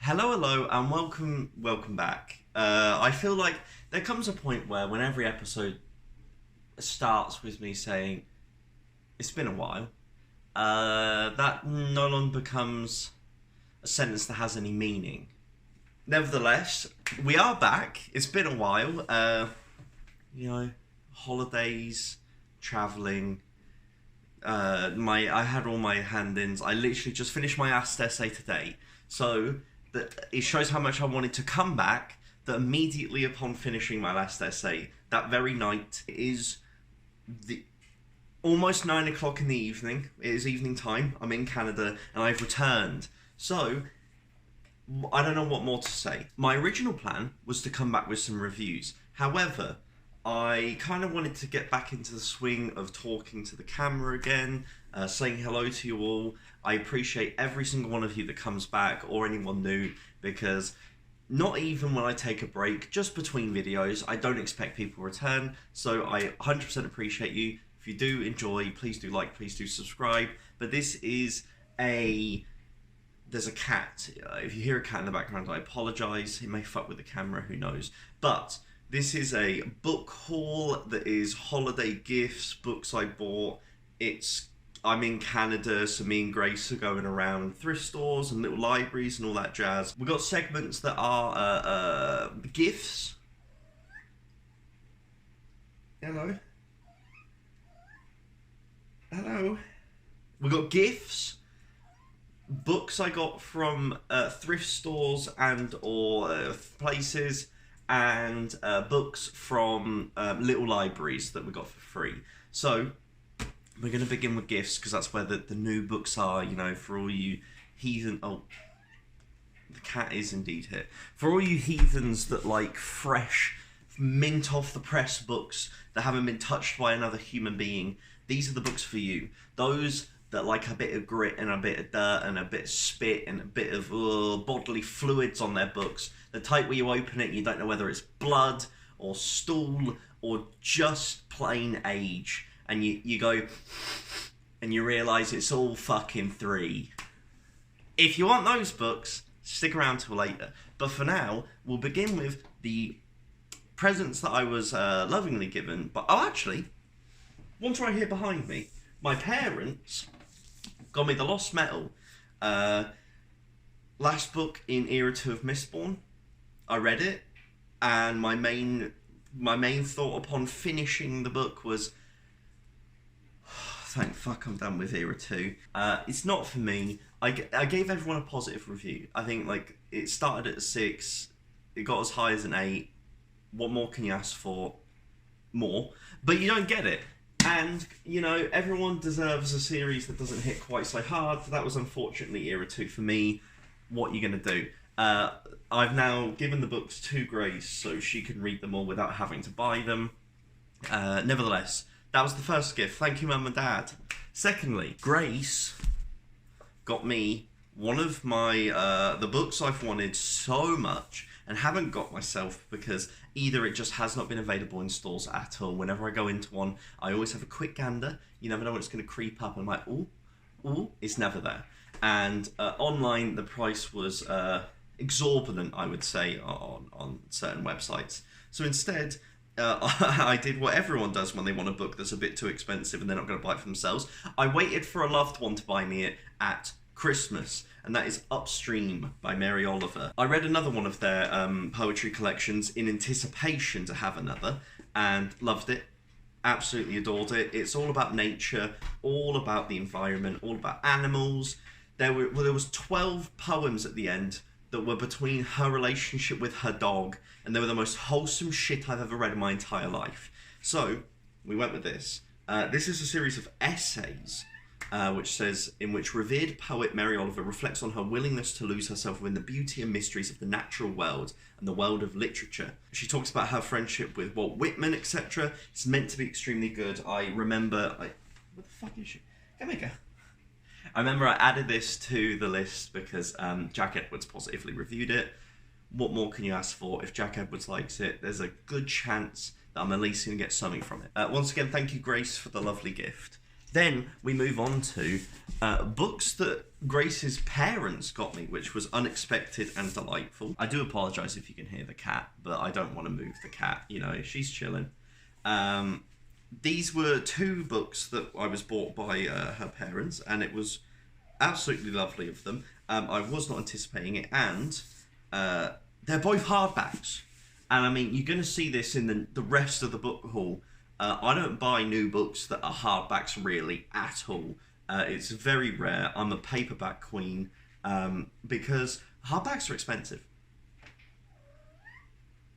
Hello, and welcome back. I feel like there comes a point where when every episode starts with me saying, it's been a while, that no longer becomes a sentence that has any meaning. Nevertheless, we are back. It's been a while. Holidays, travelling. I had all my hand-ins. I literally just finished my last essay today. So that it shows how much I wanted to come back, that immediately upon finishing my last essay, that very night, it is the almost 9 o'clock in the evening. It is evening time. I'm in Canada and I've returned. So I don't know what more to say. My original plan was to come back with some reviews. However, I kind of wanted to get back into the swing of talking to the camera again, saying hello to you all. I appreciate every single one of you that comes back, or anyone new, because not even when I take a break, just between videos, I don't expect people to return, so I 100% appreciate you. If you do enjoy, please do like, please do subscribe. But this is there's a cat. If you hear a cat in the background, I apologise. It may fuck with the camera, who knows. But this is a book haul that is holiday gifts, books I bought. I'm in Canada, so me and Grace are going around thrift stores and little libraries and all that jazz. We've got segments that are gifts. Hello. Hello. We've got gifts, books I got from thrift stores and or places, and books from little libraries that we got for free. So we're going to begin with gifts, because that's where the new books are, you know, for all you heathen... Oh, the cat is indeed here. For all you heathens that like fresh, mint off the press books that haven't been touched by another human being, these are the books for you. Those that like a bit of grit and a bit of dirt and a bit of spit and a bit of bodily fluids on their books. The type where you open it and you don't know whether it's blood or stool or just plain age. And you go, and you realise it's all fucking 3. If you want those books, stick around till later. But for now, we'll begin with the presents that I was lovingly given. But, actually, one's right here behind me. My parents got me The Lost Metal. Last book in Era 2 of Mistborn. I read it, and my main thought upon finishing the book was, thank fuck I'm done with Era 2. It's not for me. I gave everyone a positive review. I think like it started at a 6, it got as high as an 8. What more can you ask for? More. But you don't get it. And, you know, everyone deserves a series that doesn't hit quite so hard. That was unfortunately Era 2 for me. What are you going to do? I've now given the books to Grace so she can read them all without having to buy them. Nevertheless, that was the first gift. Thank you, Mum and Dad. Secondly, Grace got me one of my the books I've wanted so much and haven't got myself, because either it just has not been available in stores at all. Whenever I go into one, I always have a quick gander. You never know when it's going to creep up. I'm like, ooh, it's never there. And online, the price was exorbitant, I would say, on certain websites. So instead, I did what everyone does when they want a book that's a bit too expensive and they're not going to buy it for themselves. I waited for a loved one to buy me it at Christmas, and that is Upstream by Mary Oliver. I read another one of their poetry collections in anticipation to have another, and loved it. Absolutely adored it. It's all about nature, all about the environment, all about animals. There was 12 poems at the end that were between her relationship with her dog, and they were the most wholesome shit I've ever read in my entire life. So, we went with this. This is a series of essays, in which revered poet Mary Oliver reflects on her willingness to lose herself within the beauty and mysteries of the natural world and the world of literature. She talks about her friendship with Walt Whitman, etc. It's meant to be extremely good. I remember... what the fuck is she? Come here, girl. I remember I added this to the list because Jack Edwards positively reviewed it. What more can you ask for? If Jack Edwards likes it, there's a good chance that I'm at least going to get something from it. Once again, thank you, Grace, for the lovely gift. Then we move on to books that Grace's parents got me, which was unexpected and delightful. I do apologise if you can hear the cat, but I don't want to move the cat, you know, she's chilling. These were 2 books that I was bought by her parents, and it was absolutely lovely of them. I was not anticipating it, and they're both hardbacks. And I mean, you're going to see this in the rest of the book haul. I don't buy new books that are hardbacks really at all. It's very rare. I'm a paperback queen because hardbacks are expensive.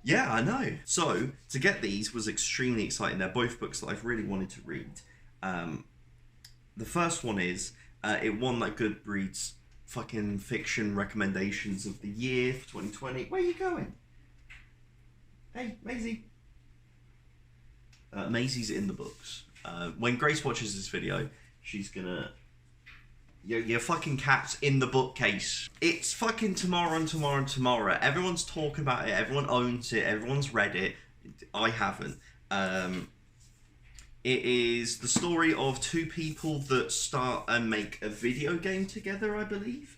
Yeah, I know. So, to get these was extremely exciting. They're both books that I've really wanted to read. The first one is, it won like Goodreads fucking fiction recommendations of the year for 2020. Where are you going? Hey, Maisie. Maisie's in the books. When Grace watches this video, she's gonna... Your fucking cat's in the bookcase. It's fucking tomorrow and tomorrow and tomorrow. Everyone's talking about it. Everyone owns it. Everyone's read it. I haven't. It is the story of 2 people that start and make a video game together, I believe.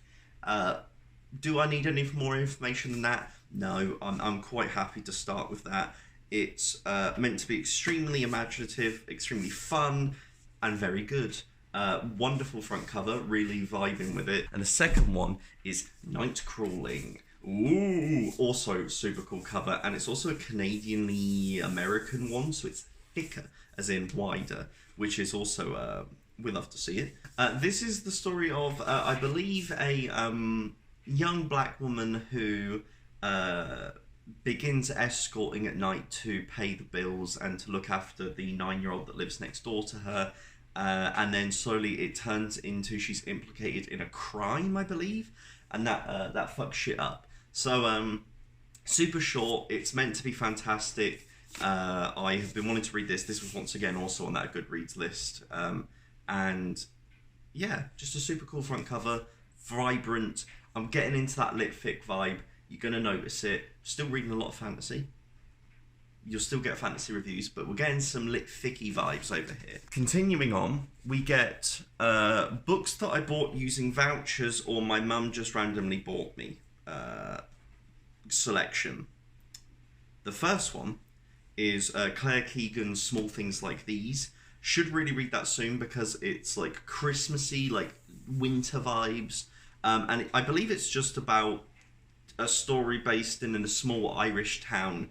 Do I need any more information than that? No, I'm quite happy to start with that. It's meant to be extremely imaginative, extremely fun, and very good. Wonderful front cover, really vibing with it. And the second one is Night Crawling. Ooh, also super cool cover, and it's also a Canadianly American one, so it's thicker, as in wider, which is also, we love to see it. This is the story of, I believe, a young black woman who begins escorting at night to pay the bills and to look after the 9-year-old that lives next door to her. And then slowly it turns into she's implicated in a crime, I believe, and that fucks shit up. So super short. It's meant to be fantastic. I have been wanting to read this. This was once again also on that Goodreads list, and yeah, just a super cool front cover, vibrant. I'm getting into that lit fic vibe. You're gonna notice it. Still reading a lot of fantasy. You'll still get fantasy reviews, but we're getting some lit ficky vibes over here. Continuing on, we get books that I bought using vouchers or my mum just randomly bought me selection. The first one is Claire Keegan's Small Things Like These. Should really read that soon because it's like Christmassy, like winter vibes. And I believe it's just about a story based in a small Irish town.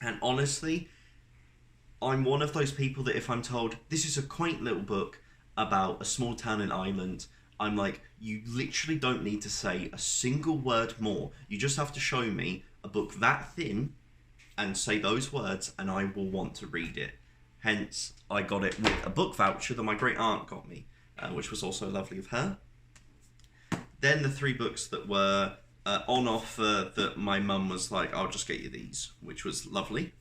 And honestly, I'm one of those people that if I'm told, this is a quaint little book about a small town in Ireland, I'm like, you literally don't need to say a single word more. You just have to show me a book that thin and say those words and I will want to read it. Hence, I got it with a book voucher that my great aunt got me, which was also lovely of her. Then the 3 books that were on offer that my mum was like, I'll just get you these, which was lovely,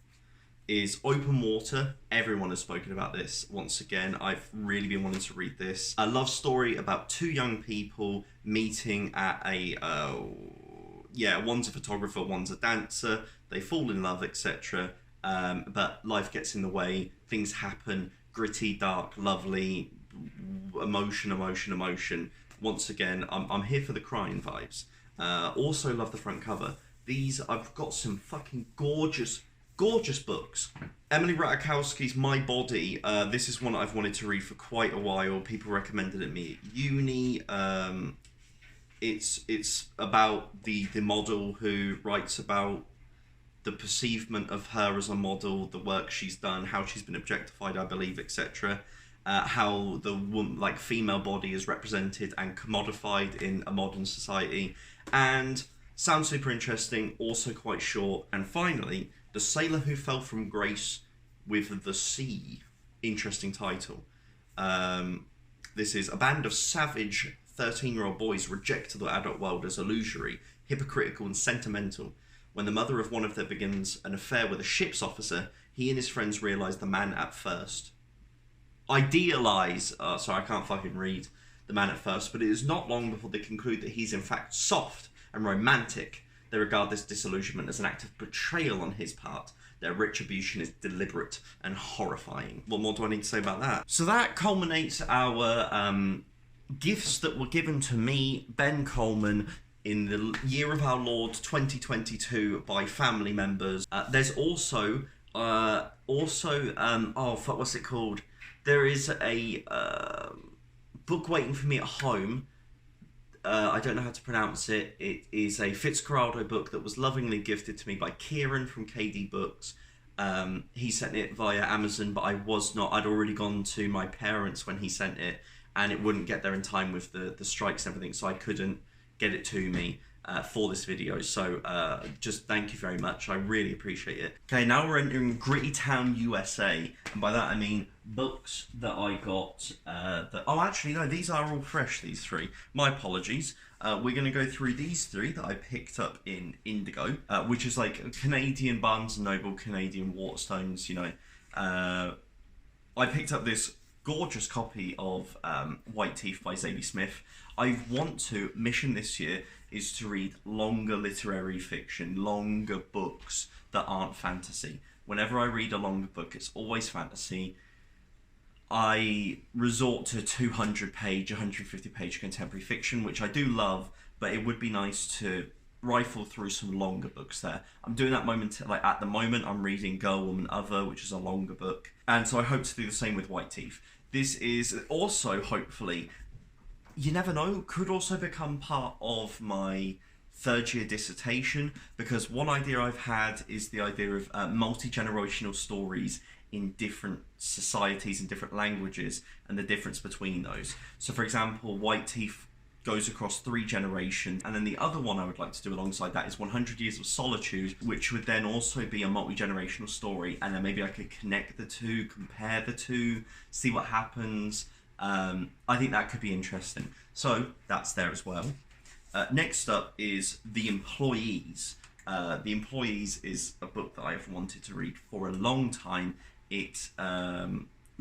is Open Water. Everyone has spoken about this. Once again, I've really been wanting to read this. A love story about 2 young people meeting at a, one's a photographer, one's a dancer. They fall in love, etc. But life gets in the way. Things happen. Gritty, dark, lovely, emotion. Once again, I'm here for the crying vibes. Also love the front cover. These, I've got some fucking gorgeous books. Emily Ratajkowski's My Body. This is one I've wanted to read for quite a while. People recommended it me at uni. It's about the model who writes about the perceivement of her as a model, the work she's done, how she's been objectified, I believe, etc. How the female body is represented and commodified in a modern society. And sounds super interesting, also quite short. And finally, The Sailor Who Fell from Grace with the Sea. Interesting title. This is a band of savage 13-year-old boys reject the adult world as illusory, hypocritical and sentimental. When the mother of one of them begins an affair with a ship's officer, he and his friends realise the man at first. Sorry, I can't fucking read the man at first, but it is not long before they conclude that he's in fact soft and romantic. They regard this disillusionment as an act of betrayal on his part. Their retribution is deliberate and horrifying. What more do I need to say about that? So that culminates our gifts that were given to me, Ben Coleman, in the year of our Lord 2022 by family members. There's also what's it called? There is a book waiting for me at home. I don't know how to pronounce it. It is a Fitzcarraldo book that was lovingly gifted to me by Kieran from KD Books. He sent it via Amazon, but I'd already gone to my parents when he sent it, and it wouldn't get there in time with the strikes and everything, so I couldn't get it to me for this video. So just thank you very much. I really appreciate it. Okay, now we're entering Gritty Town, USA, and by that I mean books that I got oh, actually no, these are all fresh, these three. My apologies. We're going to go through these three that I picked up in Indigo, which is like Canadian Barnes & Noble, Canadian Waterstones, you know. I picked up this gorgeous copy of White Teeth by Zadie Smith. Mission this year is to read longer literary fiction, longer books that aren't fantasy. Whenever I read a longer book, it's always fantasy. I resort to 200-page, 150-page contemporary fiction, which I do love, but it would be nice to rifle through some longer books there. I'm doing that at the moment, I'm reading Girl, Woman, Other, which is a longer book, and so I hope to do the same with White Teeth. This is also, hopefully, you never know, could also become part of my third-year dissertation, because one idea I've had is the idea of multi-generational stories in different societies and different languages, and the difference between those. So, for example, White Teeth goes across 3 generations, and then the other one I would like to do alongside that is 100 Years of Solitude, which would then also be a multi-generational story, and then maybe I could connect the two, compare the two, see what happens. I think that could be interesting. So that's there as well. Next up is The Employees. The Employees is a book that I've wanted to read for a long time. It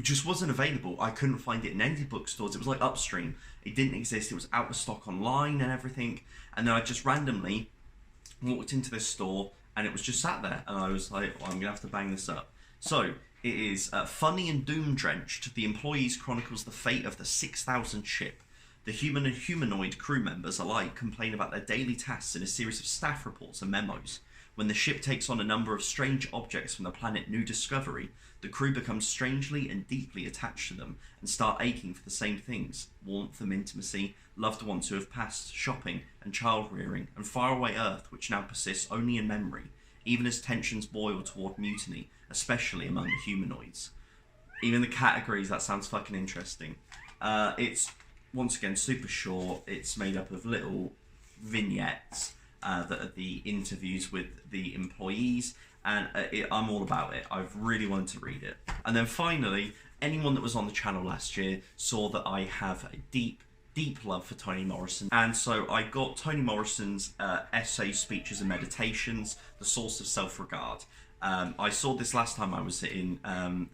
just wasn't available. I couldn't find it in any bookstores. It was like Upstream. It didn't exist. It was out of stock online and everything. And then I just randomly walked into this store and it was just sat there. And I was like, well, I'm going to have to bang this up. So it is funny and doom-drenched. The Employees chronicles the fate of the 6,000 ship. The human and humanoid crew members alike complain about their daily tasks in a series of staff reports and memos. When the ship takes on a number of strange objects from the planet New Discovery, the crew becomes strangely and deeply attached to them and start aching for the same things: warmth and intimacy, loved ones who have passed, shopping and child-rearing, and faraway Earth which now persists only in memory, even as tensions boil toward mutiny, especially among the humanoids. Even the categories, that sounds fucking interesting. It's, once again, super short. It's made up of little vignettes that are the interviews with the employees, and I'm all about it. I've really wanted to read it. And then finally, anyone that was on the channel last year saw that I have a deep love for Toni Morrison, and so I got Toni Morrison's essays, speeches and meditations, The Source of Self-Regard. I saw this last time I was in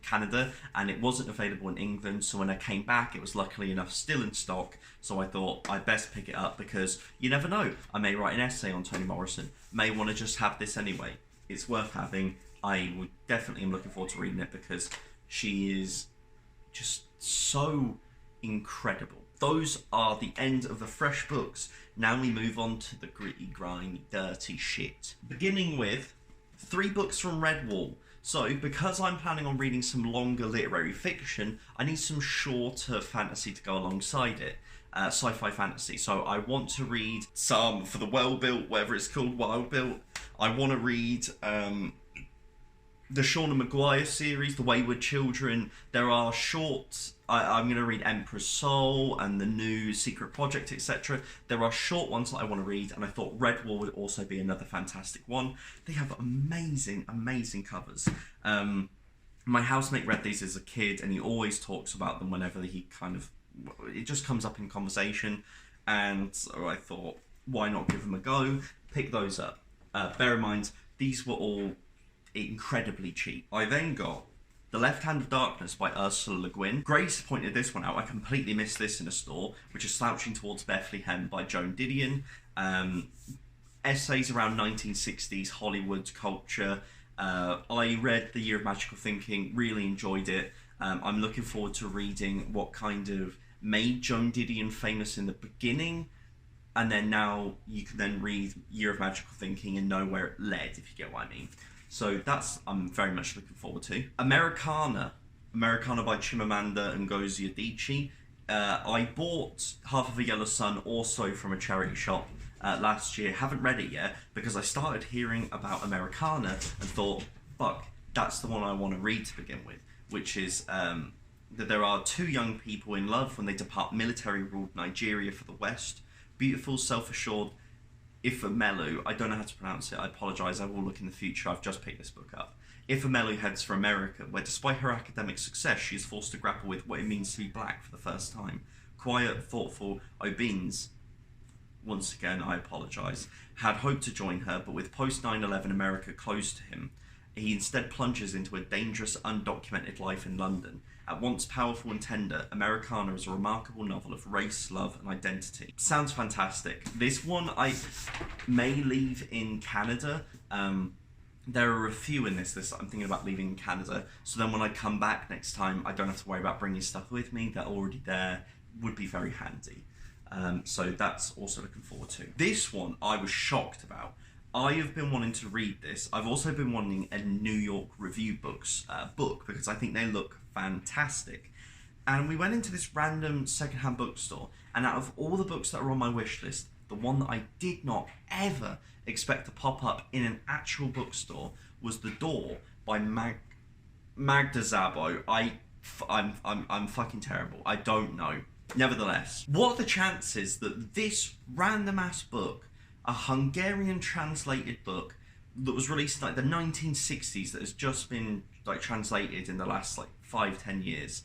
Canada, and it wasn't available in England, so when I came back it was luckily enough still in stock, so I thought I'd best pick it up because you never know, I may write an essay on Toni Morrison, may want to just have this anyway. It's worth having. I would definitely am looking forward to reading it because she is just so incredible. Those are the end of the fresh books. Now we move on to the gritty, grimy, dirty shit. Beginning with 3 books from Redwall. So, because I'm planning on reading some longer literary fiction, I need some shorter fantasy to go alongside it. Sci-fi fantasy. So I want to read some for the well-built, whatever it's called, wild-built. I want to read the Shauna Maguire series, The Wayward Children. There are short... I'm going to read Emperor's Soul and the new Secret Project, etc. There are short ones that I want to read, and I thought Redwall would also be another fantastic one. They have amazing, amazing covers. My housemate read these as a kid, and he always talks about them whenever he kind of... It just comes up in conversation, and so I thought, why not give them a go? Pick those up. Bear in mind, these were all incredibly cheap. I then got The Left Hand of Darkness by Ursula Le Guin. Grace pointed this one out. I completely missed this in a store, which is Slouching Towards Bethlehem by Joan Didion. Essays around 1960s Hollywood culture I read The Year of Magical Thinking, really enjoyed it. I'm looking forward to reading what kind of made Joan Didion famous in the beginning, and then now you can then read Year of Magical Thinking and know where it led, if you get what I mean. So that's, I'm very much looking forward to. Americana by Chimamanda Ngozi Adichie. I bought Half of a Yellow Sun also from a charity shop last year. Haven't read it yet because I started hearing about Americana and thought, fuck, that's the one I want to read to begin with, which is that there are two young people in love when they depart military-ruled Nigeria for the West. Beautiful, self-assured Ifemelu, I don't know how to pronounce it, I apologise, I will look in the future, I've just picked this book up. Ifemelu heads for America, where despite her academic success, she is forced to grapple with what it means to be black for the first time. Quiet, thoughtful Obins, once again, I apologise, had hoped to join her, but with post-9/11 America closed to him, he instead plunges into a dangerous, undocumented life in London. At once powerful and tender, Americana is a remarkable novel of race, love, and identity. Sounds fantastic. This one I may leave in Canada. There are a few in this list that I'm thinking about leaving in Canada, so then when I come back next time, I don't have to worry about bringing stuff with me. They're already there. Would be very handy. So that's also looking forward to. This one I was shocked about. I have been wanting to read this. I've also been wanting a New York Review Books book because I think they look fantastic. And we went into this random secondhand bookstore, and out of all the books that are on my wish list, the one that I did not ever expect to pop up in an actual bookstore was The Door by Magda Szabo. I'm fucking terrible. I don't know. Nevertheless, what are the chances that this random ass book, a Hungarian translated book that was released in like the 1960s that has just been like translated in the last like 5-10 years,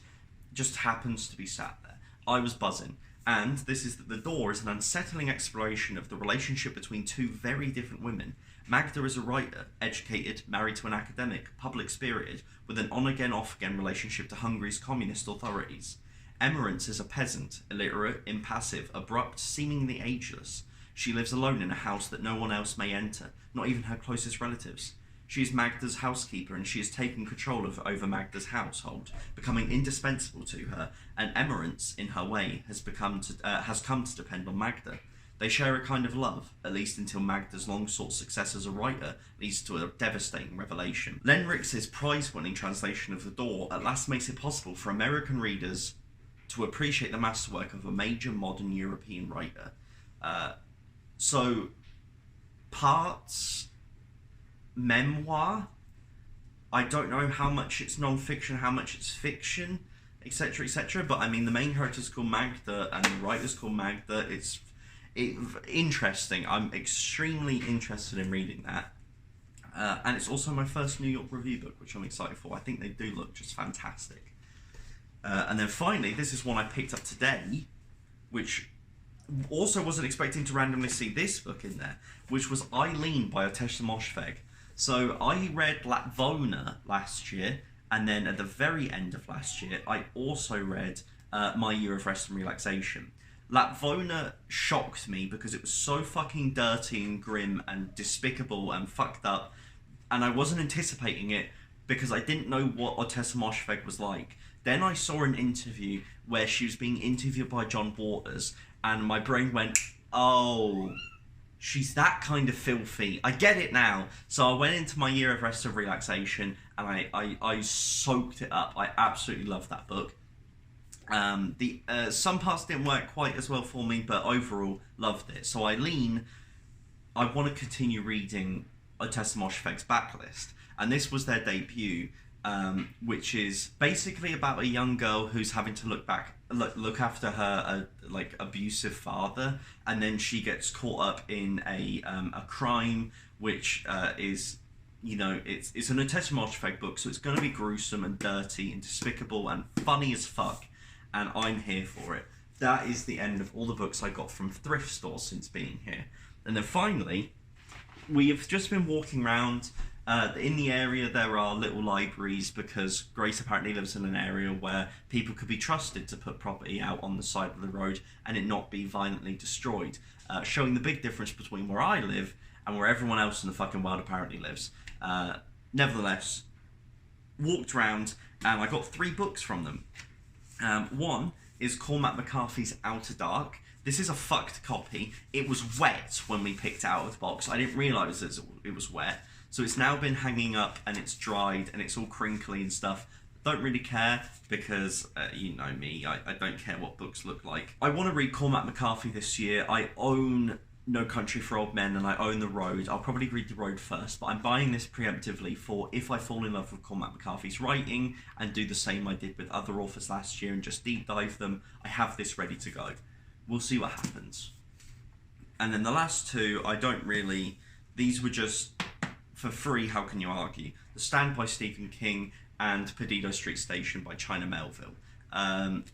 just happens to be sat there? I was buzzing. And this is that The Door is an unsettling exploration of the relationship between two very different women. Magda is a writer, educated, married to an academic, public-spirited, with an on-again, off-again relationship to Hungary's communist authorities. Emerence is a peasant, illiterate, impassive, abrupt, seemingly ageless. She lives alone in a house that no one else may enter, not even her closest relatives. She is Magda's housekeeper, and she has taken control over Magda's household, becoming indispensable to her, and Emerence, in her way, has come to depend on Magda. They share a kind of love, at least until Magda's long-sought success as a writer leads to a devastating revelation. Len Rix's prize-winning translation of The Door at last makes it possible for American readers to appreciate the masterwork of a major modern European writer. So, parts memoir, I don't know how much it's non-fiction, how much it's fiction, etc, etc, but I mean the main character's called Magda and the writer's called Magda. It's interesting. I'm extremely interested in reading that. And it's also my first New York Review book, which I'm excited for. I think they do look just fantastic. And then finally, this is one I picked up today, which also wasn't expecting to randomly see this book in there, which was Eileen by Otessa Moshfegh. So I read Latvona last year, and then at the very end of last year, I also read My Year of Rest and Relaxation. Latvona shocked me because it was so fucking dirty and grim and despicable and fucked up, and I wasn't anticipating it because I didn't know what Otessa Moshfegh was like. Then I saw an interview where she was being interviewed by John Waters, and my brain went, oh, she's that kind of filthy. I get it now. So I went into My Year of Rest and Relaxation, and I soaked it up. I absolutely loved that book. Some parts didn't work quite as well for me, but overall loved it. So Eileen, I want to continue reading Otessa Moshfegh's backlist, and this was their debut, which is basically about a young girl who's having to look after her like abusive father, and then she gets caught up in a crime which is, you know, it's an Otessa Moshfegh book, so it's going to be gruesome and dirty and despicable and funny as fuck, and I'm here for it. That is the end of all the books I got from thrift stores since being here. And then finally, we have just been walking around. In the area there are little libraries because Grace apparently lives in an area where people could be trusted to put property out on the side of the road and it not be violently destroyed, showing the big difference between where I live and where everyone else in the fucking world apparently lives. Nevertheless, walked around and I got 3 books from them. One is Cormac McCarthy's Outer Dark. This is a fucked copy. It was wet when we picked it out of the box. I didn't realise it was wet. So it's now been hanging up and it's dried and it's all crinkly and stuff. Don't really care because, you know me, I don't care what books look like. I want to read Cormac McCarthy this year. I own No Country for Old Men and I own The Road. I'll probably read The Road first, but I'm buying this preemptively for if I fall in love with Cormac McCarthy's writing and do the same I did with other authors last year and just deep dive them, I have this ready to go. We'll see what happens. And then the last 2, I don't really... These were just for free, how can you argue? The Stand by Stephen King and Perdido Street Station by China Melville.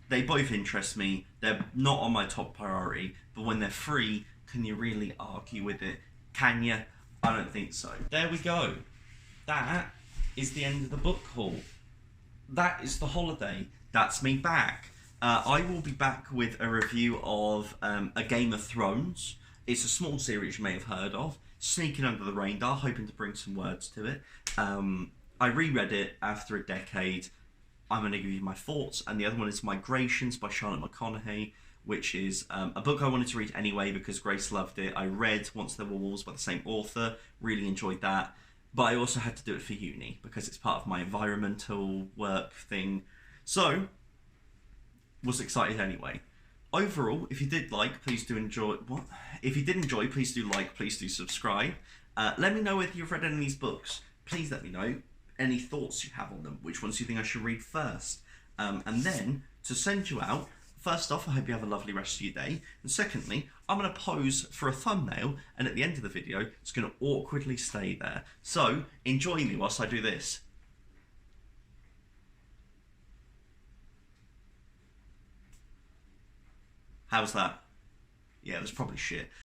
They both interest me. They're not on my top priority, but when they're free, can you really argue with it? Can you? I don't think so. There we go. That is the end of the book haul. That is the holiday. That's me back. I will be back with a review of A Game of Thrones. It's a small series you may have heard of. Sneaking under the radar, hoping to bring some words to it. I reread it after a decade. I'm going to give you my thoughts. And the other one is Migrations by Charlotte McConaughey, which is a book I wanted to read anyway because Grace loved it. I read Once There Were Wolves by the same author. Really enjoyed that. But I also had to do it for uni because it's part of my environmental work thing. So, was excited anyway. Overall, if you did like, please do enjoy... What? If you did enjoy, please do like, please do subscribe. Let me know whether you've read any of these books. Please let me know any thoughts you have on them. Which ones do you think I should read first? And then, to send you out, first off, I hope you have a lovely rest of your day. And secondly, I'm going to pose for a thumbnail, and at the end of the video, it's going to awkwardly stay there. So, enjoy me whilst I do this. How's that? Yeah, it was probably shit.